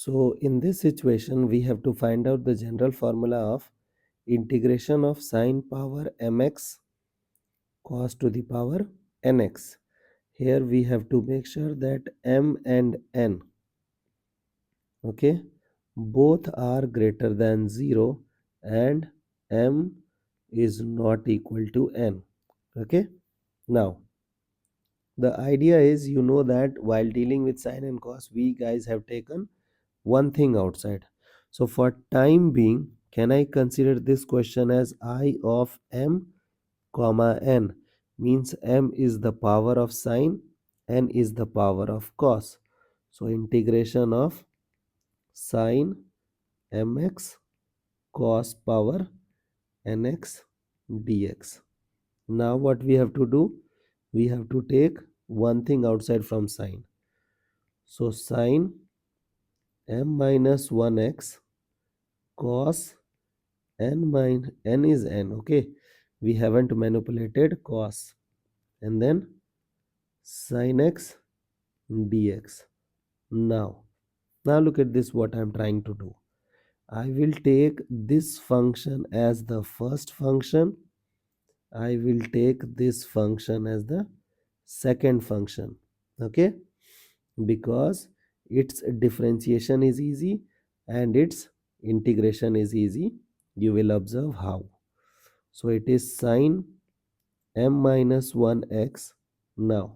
So in this situation, we have to find out the general formula of integration of sine power mx cos to the power nx. Here we have to make sure that m and n, okay, both are greater than 0 and m is not equal to n. Okay. Now the idea is, that while dealing with sine and cos, we guys have taken one thing outside. So for time being, can I consider this question as I of m comma n? Means m is the power of sine, n is the power of cos. So integration of sine mx cos power nx dx. Now what we have to do? We have to take one thing outside from sine. So sine m minus 1x cos n is n. Okay, we haven't manipulated cos, and then sin x dx. Now look at this, what I'm trying to do. I will take this function as the first function, I will take this function as the second function. Okay, because its differentiation is easy and its integration is easy. You will observe how. So it is sine m minus 1x. Now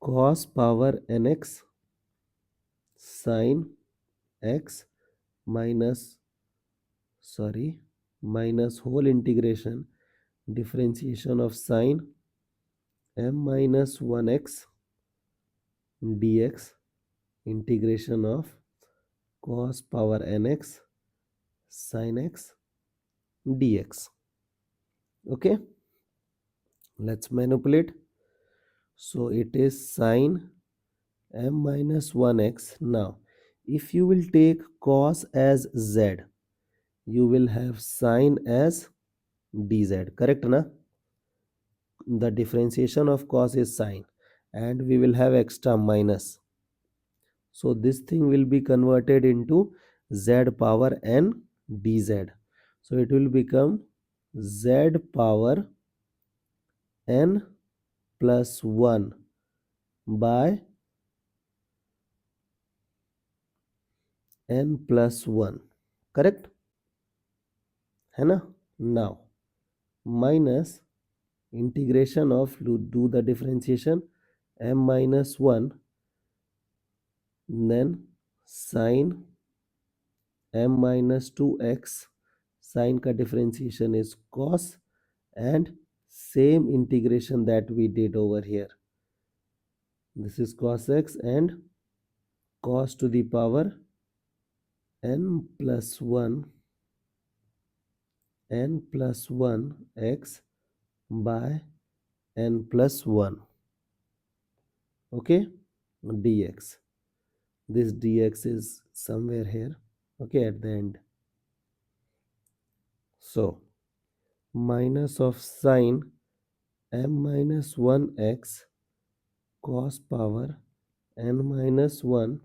cos power nx sine x minus minus whole integration differentiation of sine m minus 1x dx integration of cos power nx sin x dx. Okay, let's manipulate. So it is sine m minus 1x. Now if you will take cos as z, you will have sine as dz, correct na? The differentiation of cos is sine, and we will have extra minus, so this thing will be converted into z power n dz. So it will become z power n plus 1 by n plus 1, correct है ना? Now minus integration of, do the differentiation, m minus 1, then sine m minus 2x, sine का differentiation is cos, and same integration that we did over here. This is cos x and cos to the power n plus 1 x by n plus 1. Okay, dx. This dx is somewhere here, okay, at the end. So minus of sine m minus 1x cos power n minus 1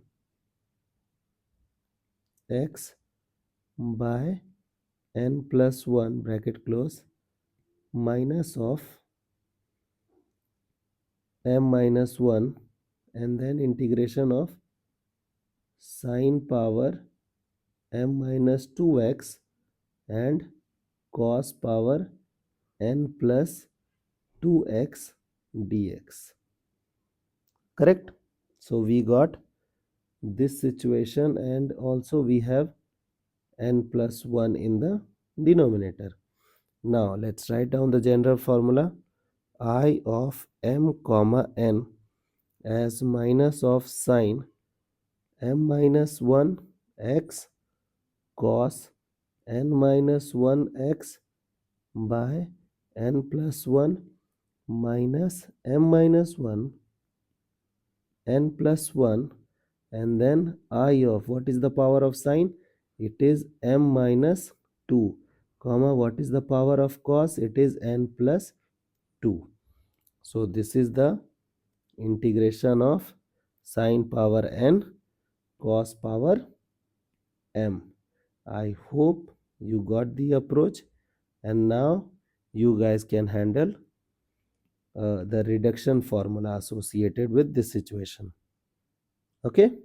x by n plus 1 bracket close, minus of m minus 1, and then integration of sine power m minus 2x and cos power n plus 2x dx, correct? So we got this situation, and also we have n plus 1 in the denominator. Now let's write down the general formula. I of m comma n as minus of sine m minus 1 x cos n minus 1 x by n plus 1 minus m minus 1 n plus 1, and then I of, what is the power of sine? It is m minus 2, comma, what is the power of cos? It is n plus 2. So this is the integration of sine power n cos power m. I hope you got the approach, and now you guys can handle the reduction formula associated with this situation. Okay.